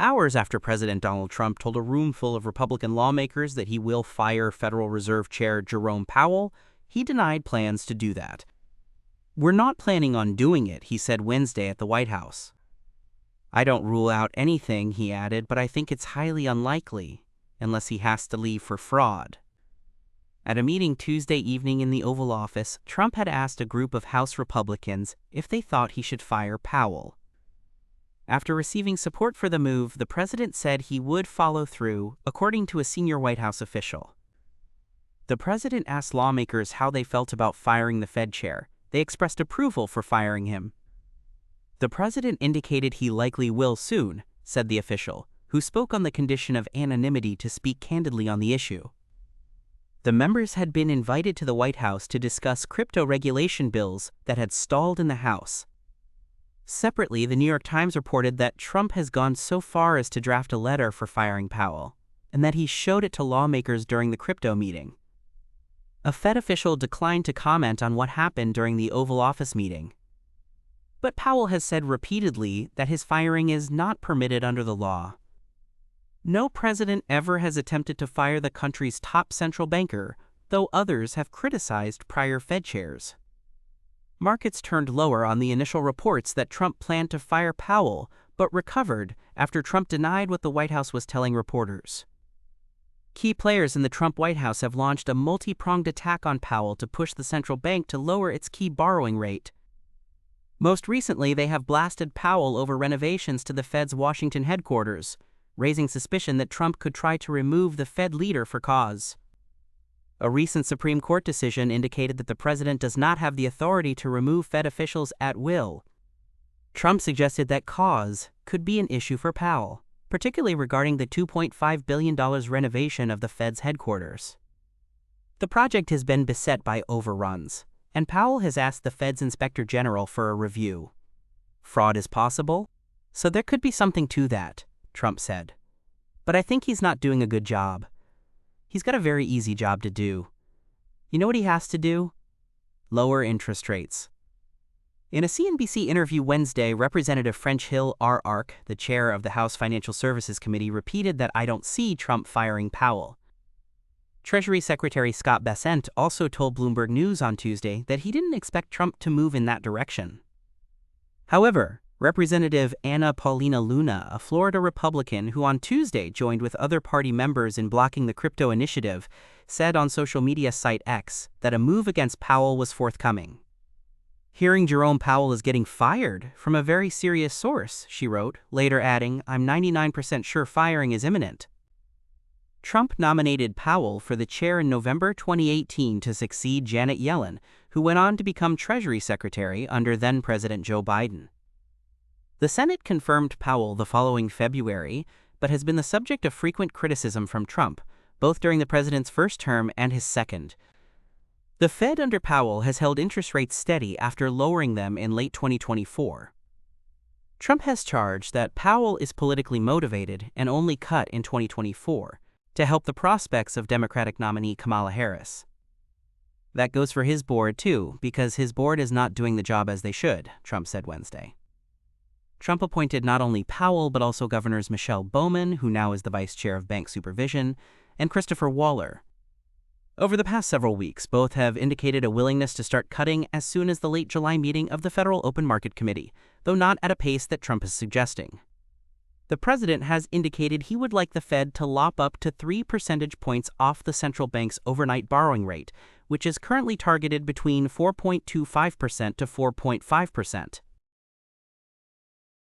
Hours after President Donald Trump told a room full of Republican lawmakers that he will fire Federal Reserve Chair Jerome Powell, he denied plans to do that. "We're not planning on doing it," he said Wednesday at the White House. "I don't rule out anything," he added, "but I think it's highly unlikely, unless he has to leave for fraud." At a meeting Tuesday evening in the Oval Office, Trump had asked a group of House Republicans if they thought he should fire Powell. After receiving support for the move, the president said he would follow through, according to a senior White House official. The president asked lawmakers how they felt about firing the Fed chair. They expressed approval for firing him. "The president indicated he likely will soon," said the official, who spoke on the condition of anonymity to speak candidly on the issue. The members had been invited to the White House to discuss crypto regulation bills that had stalled in the House. Separately, the New York Times reported that Trump has gone so far as to draft a letter for firing Powell, and that he showed it to lawmakers during the crypto meeting. A Fed official declined to comment on what happened during the Oval Office meeting. But Powell has said repeatedly that his firing is not permitted under the law. No president ever has attempted to fire the country's top central banker, though others have criticized prior Fed chairs. Markets turned lower on the initial reports that Trump planned to fire Powell, but recovered after Trump denied what the White House was telling reporters. Key players in the Trump White House have launched a multi-pronged attack on Powell to push the central bank to lower its key borrowing rate. Most recently, they have blasted Powell over renovations to the Fed's Washington headquarters, raising suspicion that Trump could try to remove the Fed leader for cause. A recent Supreme Court decision indicated that the president does not have the authority to remove Fed officials at will. Trump suggested that cause could be an issue for Powell, particularly regarding the $2.5 billion renovation of the Fed's headquarters. The project has been beset by overruns, and Powell has asked the Fed's Inspector General for a review. "Fraud is possible, so there could be something to that," Trump said. "But I think he's not doing a good job. He's got a very easy job to do. You know what he has to do? Lower interest rates." In a CNBC interview Wednesday, Representative French Hill R. Ark, the chair of the House Financial Services Committee, repeated that "I don't see Trump firing Powell." Treasury Secretary Scott Bessent also told Bloomberg News on Tuesday that he didn't expect Trump to move in that direction. However, Representative Anna Paulina Luna, a Florida Republican who on Tuesday joined with other party members in blocking the crypto initiative, said on social media site X that a move against Powell was forthcoming. "Hearing Jerome Powell is getting fired from a very serious source," she wrote, later adding, "I'm 99% sure firing is imminent." Trump nominated Powell for the chair in November 2018 to succeed Janet Yellen, who went on to become Treasury Secretary under then-President Joe Biden. The Senate confirmed Powell the following February, but has been the subject of frequent criticism from Trump, both during the president's first term and his second. The Fed under Powell has held interest rates steady after lowering them in late 2024. Trump has charged that Powell is politically motivated and only cut in 2024 to help the prospects of Democratic nominee Kamala Harris. That goes for his board, too, because his board is not doing the job as they should, Trump said Wednesday. Trump appointed not only Powell but also Governors Michelle Bowman, who now is the vice chair of bank supervision, and Christopher Waller. Over the past several weeks, both have indicated a willingness to start cutting as soon as the late July meeting of the Federal Open Market Committee, though not at a pace that Trump is suggesting. The president has indicated he would like the Fed to lop up to 3 percentage points off the central bank's overnight borrowing rate, which is currently targeted between 4.25% to 4.5%.